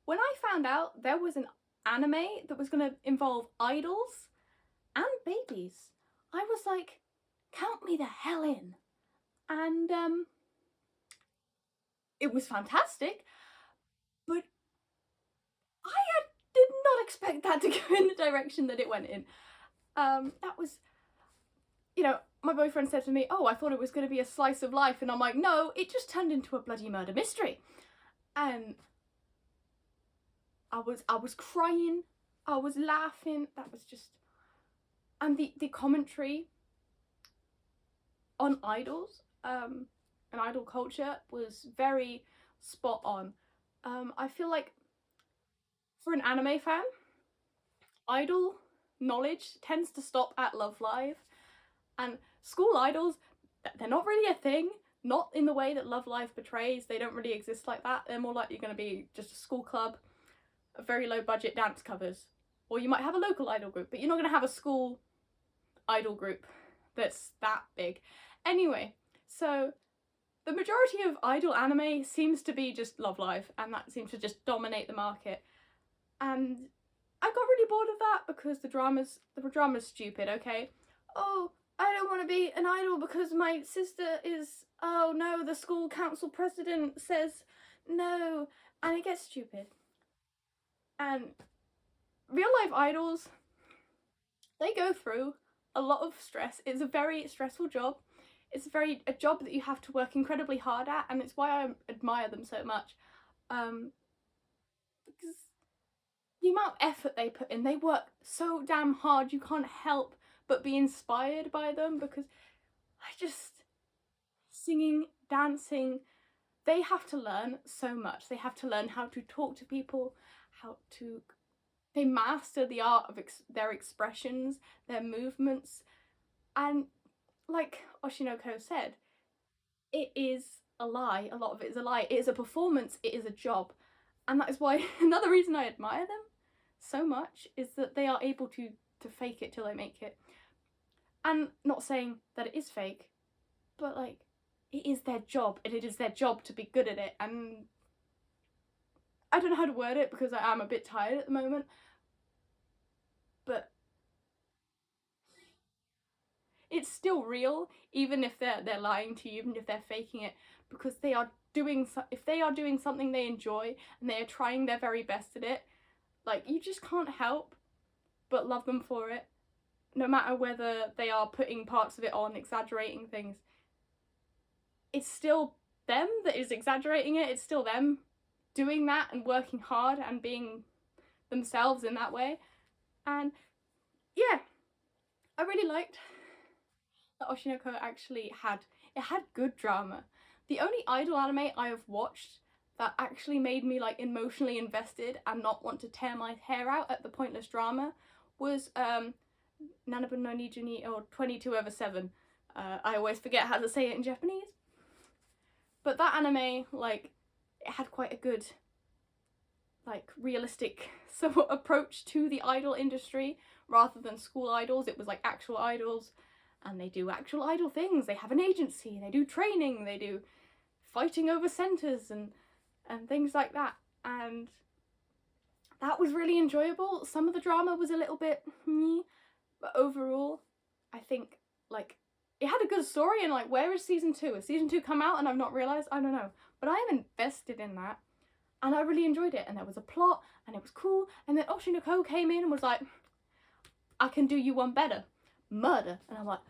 when I found out there was an anime that was going to involve idols and babies, I was like, count me the hell in. And it was fantastic, but did not expect that to go in the direction that it went in. That was, my boyfriend said to me, oh, I thought it was going to be a slice of life, and I'm like, no, it just turned into a bloody murder mystery. And I was crying, I was laughing, that was just, and the commentary on idols, and idol culture was very spot on. I feel like for an anime fan, idol knowledge tends to stop at Love Live, and school idols, they're not really a thing, not in the way that Love Live portrays. They don't really exist like that. They're more likely going to be just a school club, a very low budget dance covers, or you might have a local idol group, but you're not going to have a school idol group that's that big. Anyway, so the majority of idol anime seems to be just Love Live, and that seems to just dominate the market. And I got really bored of that because the drama's stupid, okay? Oh, I don't want to be an idol because my sister is, oh no, the school council president says no, and it gets stupid. And real life idols, they go through a lot of stress. It's a very stressful job. It's a job that you have to work incredibly hard at, and it's why I admire them so much. Because the amount of effort they put in, they work so damn hard, you can't help but be inspired by them, because singing, dancing, they have to learn so much. They have to learn how to talk to people, they master the art of their expressions, their movements, and like Oshinoko said, it is a lie. A lot of it is a lie. It is a performance, it is a job. And that is why another reason I admire them so much is that they are able to fake it till they make it. And not saying that it is fake, but like, it is their job, and it is their job to be good at it. And I don't know how to word it because I am a bit tired at the moment, but it's still real, even if they're lying to you, even if they're faking it, because if they are doing something they enjoy and they are trying their very best at it, like, you just can't help but love them for it, no matter whether they are putting parts of it on, exaggerating things. It's still them that is exaggerating it. It's still them doing that and working hard and being themselves in that way. And yeah, I really liked that Oshinoko actually had good drama. The only idol anime I have watched that actually made me like emotionally invested and not want to tear my hair out at the pointless drama was Nanabu no Nijuni, or 22/7. I always forget how to say it in Japanese. But that anime, like, it had quite a good, like, realistic somewhat approach to the idol industry rather than school idols. It was like actual idols, and they do actual idol things. They have an agency, they do training, they do fighting over centres and things like that. And that was really enjoyable. Some of the drama was a little bit meh, but overall, I think, like, it had a good story. And like, where is season 2? Has season 2 come out and I've not realised? I don't know. But I am invested in that, and I really enjoyed it. And there was a plot, and it was cool. And then Oshinoko came in and was like, I can do you one better. Murder. And I'm like,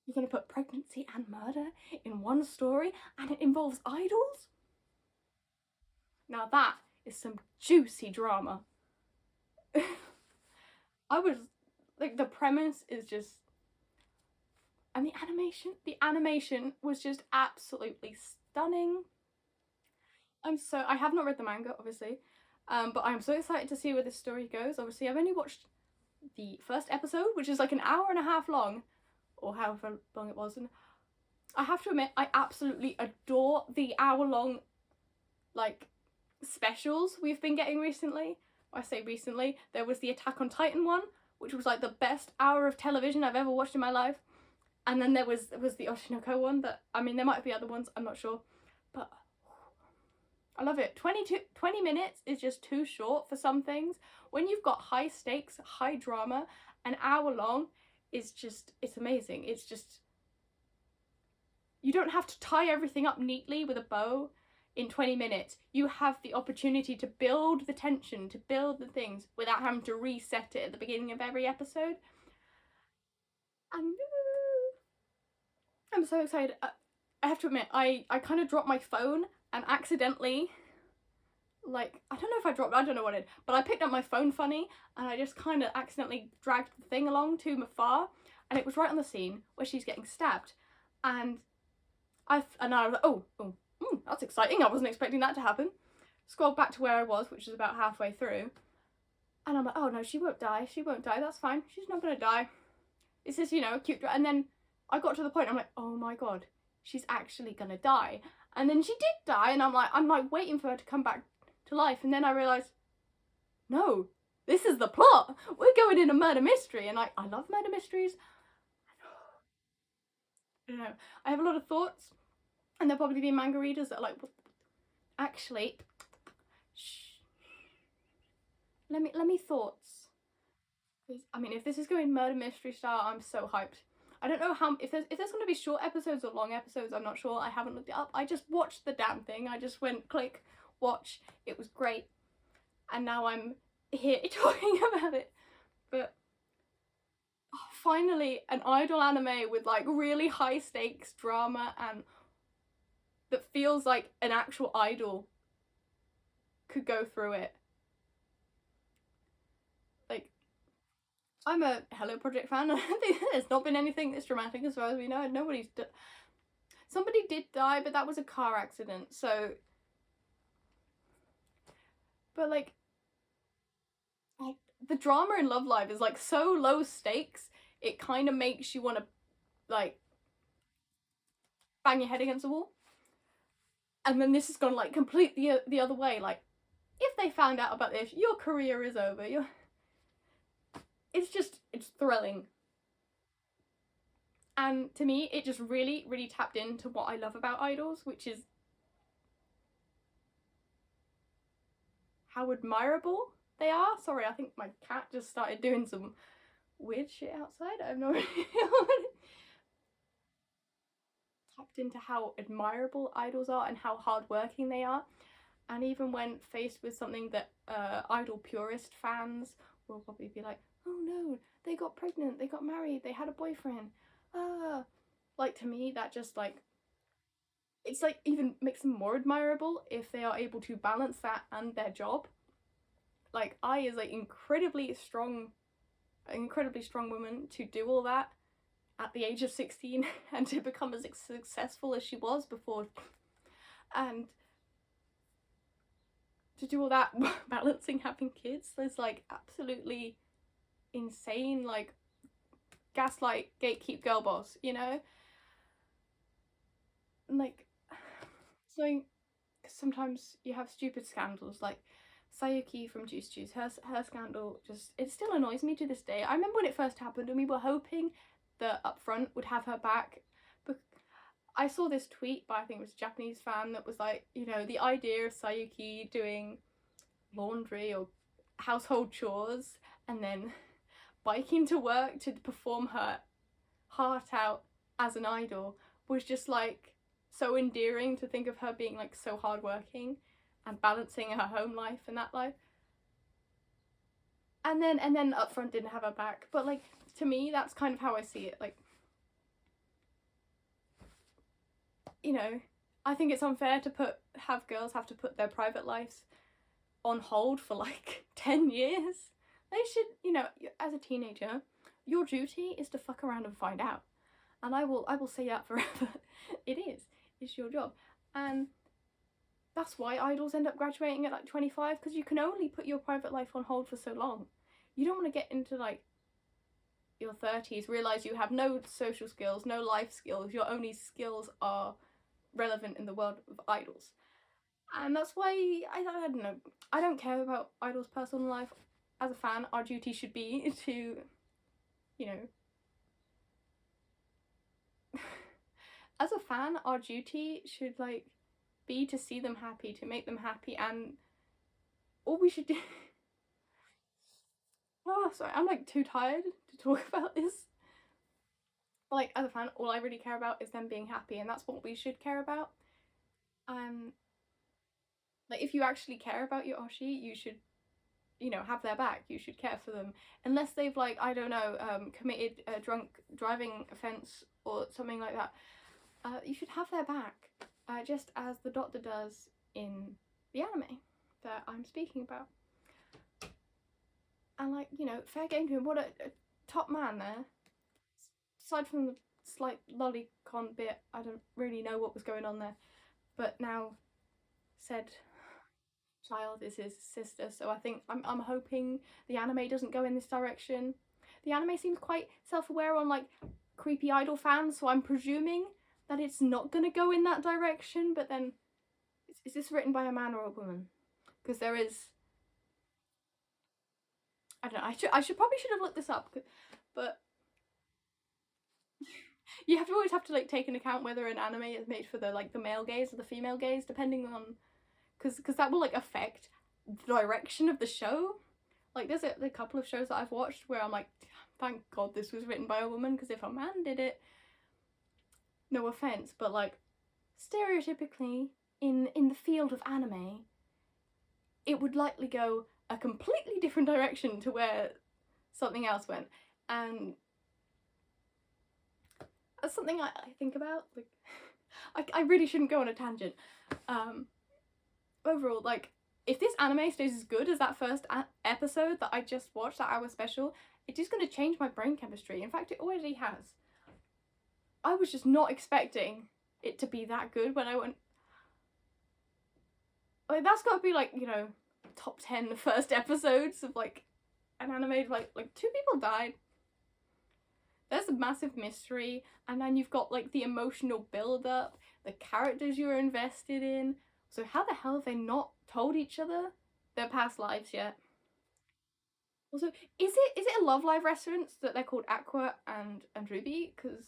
you're gonna put pregnancy and murder in one story and it involves idols? Now that is some juicy drama. I was like, the premise is just, and the animation was just absolutely stunning. I have not read the manga, obviously, but I'm so excited to see where this story goes. Obviously, I've only watched the first episode, which is like an hour and a half long, or however long it was, and I have to admit, I absolutely adore the hour-long, like, specials we've been getting recently. I say recently, there was the Attack on Titan one, which was like the best hour of television I've ever watched in my life. And then there was the Oshinoko one that, I mean, there might be other ones, I'm not sure. But I love it. 20 minutes is just too short for some things. When you've got high stakes, high drama, an hour long is just, it's amazing. It's just, you don't have to tie everything up neatly with a bow in 20 minutes. You have the opportunity to build the tension, to build the things without having to reset it at the beginning of every episode. And I'm so excited. I have to admit, I kind of dropped my phone and accidentally, like, I don't know if I dropped, I don't know what it did, but I picked up my phone funny and I just kind of accidentally dragged the thing along too far, and it was right on the scene where she's getting stabbed. And I was like, oh, that's exciting. I wasn't expecting that to happen. Scrolled back to where I was, which is about halfway through. And I'm like, oh no, she won't die. She won't die. That's fine. She's not going to die. It's just, you know, a cute. And then I got to the point, I'm like, oh my God, she's actually going to die. And then she did die. And I'm like waiting for her to come back to life. And then I realised, no, this is the plot. We're going in a murder mystery. And I love murder mysteries. I don't know. I have a lot of thoughts. And there'll probably be manga readers that are like, actually, shh. Let me thoughts. I mean, if this is going murder mystery style, I'm so hyped. I don't know how, if there's going to be short episodes or long episodes, I'm not sure. I haven't looked it up. I just watched the damn thing. I just went click, watch. It was great. And now I'm here talking about it. But finally, an idol anime with like really high stakes drama and that feels like an actual idol could go through it. Like, I'm a Hello Project fan. I think there's not been anything this dramatic as far as we know. Somebody did die, but that was a car accident, so... But like the drama in Love Live is like so low stakes, it kind of makes you want to like bang your head against the wall. And then this has gone like completely the other way. Like, if they found out about this, your career is over. It's thrilling. And to me, it just really, really tapped into what I love about idols, which is how admirable they are. Sorry, I think my cat just started doing some weird shit outside. I have no idea. Tapped into how admirable idols are and how hardworking they are. And even when faced with something that idol purist fans will probably be like, oh no, they got pregnant, they got married, they had a boyfriend. Like, to me, that just like, it's like even makes them more admirable if they are able to balance that and their job. Like, I is like incredibly strong woman to do all that at the age of 16 and to become as successful as she was before, and to do all that balancing having kids is like absolutely insane. Like, gaslight, gatekeep, girl boss, you know? And like, so sometimes you have stupid scandals like Sayuki from Juice Juice, her scandal just, it still annoys me to this day. I remember when it first happened and we were hoping that Upfront would have her back, but I saw this tweet by, I think it was a Japanese fan, that was like, you know, the idea of Sayuki doing laundry or household chores and then biking to work to perform her heart out as an idol was just like so endearing, to think of her being like so hardworking and balancing her home life and that life. And then Upfront didn't have her back. But like, to me, that's kind of how I see it. Like, you know, I think it's unfair to have girls have to put their private lives on hold for like 10 years. They should, you know, as a teenager, your duty is to fuck around and find out. And I will say that forever. It's your job. And that's why idols end up graduating at like 25, because you can only put your private life on hold for so long. You don't want to get into like your 30s, realise you have no social skills, no life skills, your only skills are relevant in the world of idols. And that's why, I don't know, I don't care about idols' personal life. As a fan, our duty should be to, you know, as a fan, our duty should like be to see them happy, to make them happy, and all we should do. Oh, sorry, I'm like too tired to talk about this. Like, as a fan, all I really care about is them being happy, and that's what we should care about. Um, like, if you actually care about your Oshi, you should, you know, have their back. You should care for them, unless they've, like, I don't know, committed a drunk driving offence or something like that. You should have their back, just as the Doctor does in the anime that I'm speaking about. And, like, you know, fair game to him. What a top man there. Aside from the slight lolicon bit, I don't really know what was going on there. But now, said child is his sister, so I think I'm hoping the anime doesn't go in this direction. The anime seems quite self-aware on, like, creepy idol fans, so I'm presuming that it's not gonna go in that direction. But then, is this written by a man or a woman? Because there is, I don't know. I should probably have looked this up, but you always have to, like, take into account whether an anime is made for the, like, the male gaze or the female gaze, depending on, because that will, like, affect the direction of the show. Like, there's a couple of shows that I've watched where I'm like, thank God this was written by a woman, because if a man did it, no offense, but, like, stereotypically in the field of anime, it would likely go a completely different direction to where something else went. And that's something I think about. Like, I really shouldn't go on a tangent. Overall, like, if this anime stays as good as that first episode that I just watched, that hour special, it is going to change my brain chemistry. In fact, it already has. I was just not expecting it to be that good when I went. Like, that's got to be, like, you know, top 10 first episodes of, like, an anime. Like 2 people died. There's a massive mystery, and then you've got, like, the emotional build-up, the characters you're invested in. So how the hell have they not told each other their past lives yet? Also, is it a Love Live reference that they're called Aqua and Ruby? Because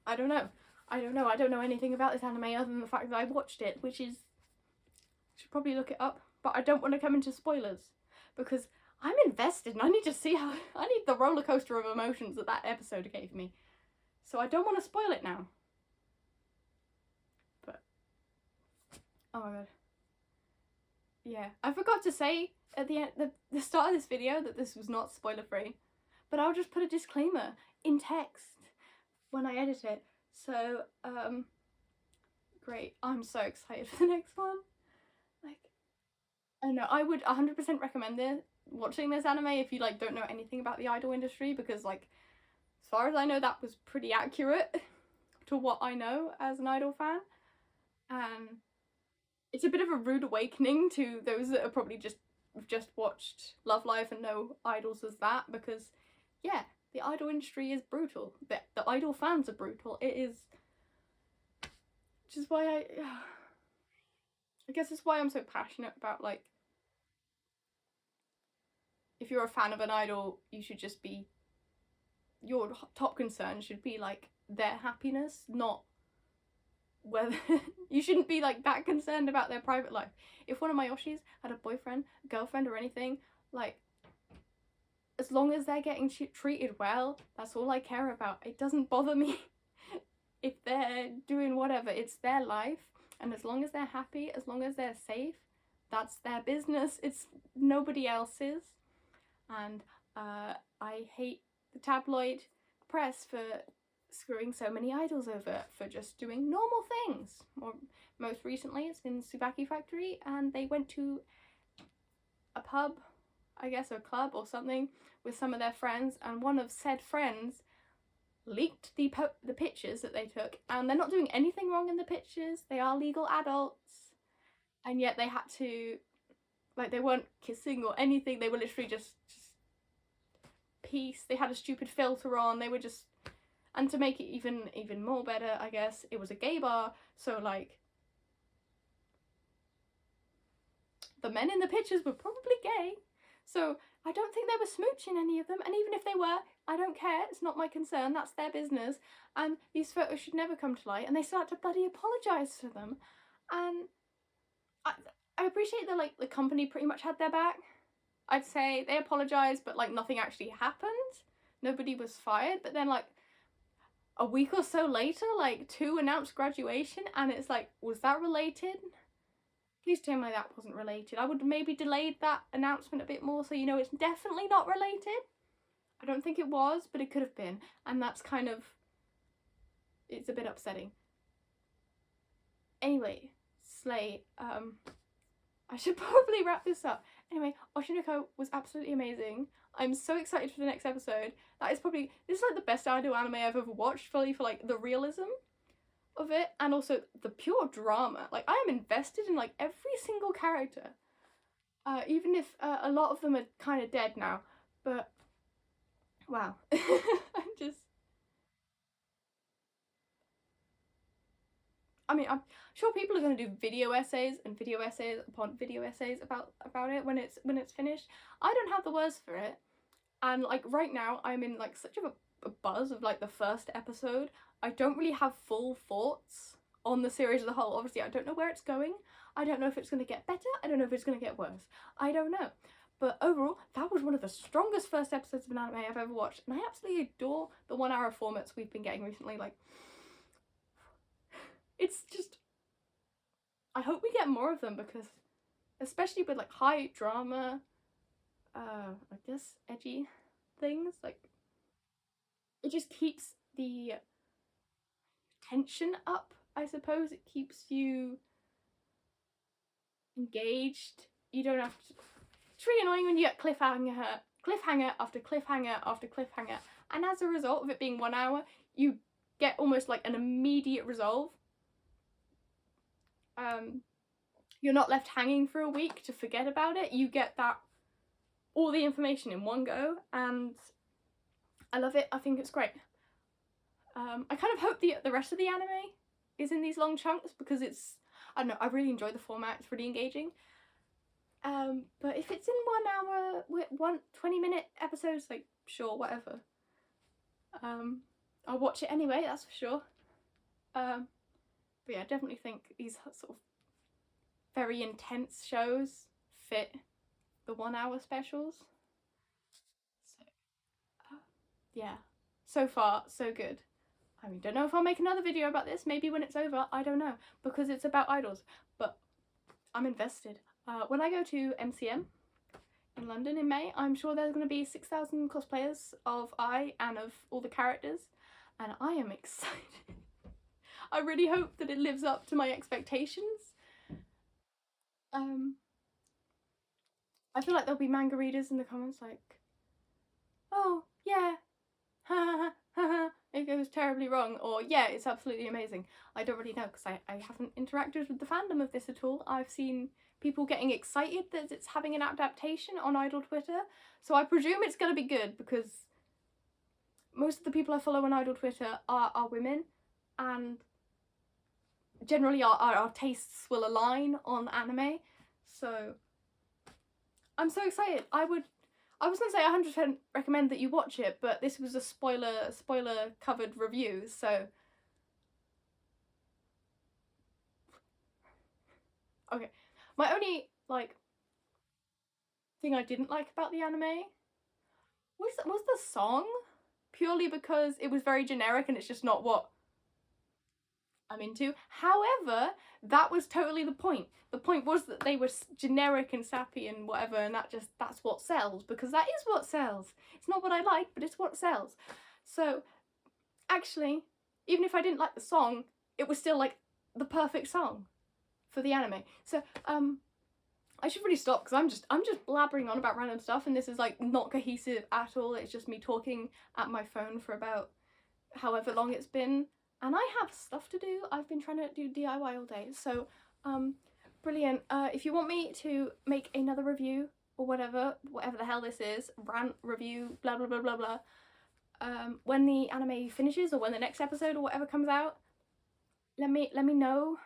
I don't know. I don't know anything about this anime other than the fact that I watched it, which is, I should probably look it up, but I don't want to come into spoilers because I'm invested and I need to see how, I need the roller coaster of emotions that episode gave me. So I don't want to spoil it now. But, oh my god. Yeah, I forgot to say at the end, the start of this video, that this was not spoiler free, but I'll just put a disclaimer in text when I edit it. So, great. I'm so excited for the next one. Like, I know, I would 100% recommend watching this anime if you, like, don't know anything about the idol industry, because, like, as far as I know, that was pretty accurate to what I know as an idol fan. And it's a bit of a rude awakening to those that are probably just watched Love Live and know idols as that, because, yeah, the idol industry is brutal. The idol fans are brutal. It is, which is why I guess it's why I'm so passionate about, like, if you're a fan of an idol, you should just be, your top concern should be, like, their happiness, not whether you shouldn't be, like, that concerned about their private life. If one of my Oshis had a boyfriend, a girlfriend, or anything, like, as long as they're getting treated well, that's all I care about. It doesn't bother me if they're doing whatever. It's their life, and as long as they're happy, as long as they're safe, that's their business. It's nobody else's. And I hate the tabloid press for screwing so many idols over for just doing normal things. Or most recently, it's been Tsubaki Factory, and they went to a pub, I guess, or a club or something, with some of their friends, and one of said friends leaked the pictures that they took, and they're not doing anything wrong in the pictures. They are legal adults, and yet they had to, like, they weren't kissing or anything. They were literally just peace. They had a stupid filter on. They were just, and to make it even more better, I guess, it was a gay bar, so, like, the men in the pictures were probably gay. So I don't think they were smooching any of them, and even if they were, I don't care. It's not my concern. That's their business. And these photos should never come to light. And they start to bloody apologise to them. And I appreciate that, like, the company pretty much had their back. I'd say they apologised, but, like, nothing actually happened. Nobody was fired. But then, like, a week or so later, like, 2 announced graduation, and it's like, was that related? Please tell me that wasn't related. I would maybe delayed that announcement a bit more so you know it's definitely not related. I don't think it was, but it could have been. And that's kind of, it's a bit upsetting. Anyway, Slay, I should probably wrap this up. Anyway, Oshinoko was absolutely amazing. I'm so excited for the next episode. That is probably, this is like the best idol anime I've ever watched, fully for like the realism of it and also the pure drama. Like, I am invested in like every single character. Even if a lot of them are kind of dead now, but wow. I'm just, I mean, I'm sure people are going to do video essays and video essays upon video essays about it when it's finished. I don't have the words for it, and like right now I'm in like such a buzz of like the first episode. I don't really have full thoughts on the series as a whole. Obviously, I don't know where it's going. I don't know if it's going to get better. I don't know if it's going to get worse. I don't know. But overall, that was one of the strongest first episodes of an anime I've ever watched, and I absolutely adore the 1 hour formats we've been getting recently. Like, it's just, I hope we get more of them because, especially with like high drama, I guess edgy things, like it just keeps the tension up. I suppose it keeps you engaged. You don't have to. It's really annoying when you get cliffhanger after cliffhanger after cliffhanger, and as a result of it being 1 hour, you get almost like an immediate resolve. You're not left hanging for a week to forget about it. You get that all the information in one go, and I love it. I think it's great. I kind of hope the rest of the anime is in these long chunks because it's, I don't know, I really enjoy the format. It's really engaging. But if it's in 1 hour with 20-minute episodes, like, sure, whatever. I'll watch it anyway, that's for sure. But yeah, I definitely think these sort of very intense shows fit the 1 hour specials. So, yeah, so far, so good. I mean, don't know if I'll make another video about this, maybe when it's over, I don't know, because it's about idols, but I'm invested. When I go to MCM in London in May, I'm sure there's going to be 6,000 cosplayers of I and of all the characters, and I am excited. I really hope that it lives up to my expectations. I feel like there'll be manga readers in the comments like, oh, yeah, ha ha ha, it goes terribly wrong, or yeah, it's absolutely amazing. I don't really know because I haven't interacted with the fandom of this at all. I've seen people getting excited that it's having an adaptation on Idol Twitter, so I presume it's going to be good because most of the people I follow on Idol Twitter are women, and generally our tastes will align on anime, so I'm so excited. I was gonna say 100% recommend that you watch it, but this was a spoiler covered review, so okay. My only like thing I didn't like about the anime was the song, purely because it was very generic and it's just not what I'm into. However, that was totally the point. The point was that they were generic and sappy and whatever, and that's what sells, because that is what sells. It's not what I like, but it's what sells. So actually, even if I didn't like the song, it was still like the perfect song for the anime. So I should really stop because I'm just blabbering on about random stuff, and this is like not cohesive at all. It's just me talking at my phone for about however long it's been. And I have stuff to do. I've been trying to do DIY all day. So, brilliant. If you want me to make another review or whatever the hell this is, rant, review, blah, blah, blah, blah, blah, when the anime finishes or when the next episode or whatever comes out, let me know,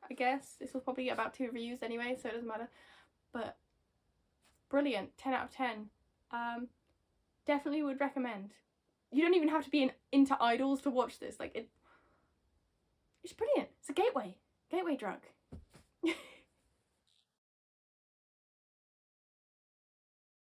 I guess. This will probably get about 2 reviews anyway, so it doesn't matter. But brilliant, 10 out of 10. Definitely would recommend. you don't even have to be into idols to watch this. Like, it's brilliant. It's a gateway drug.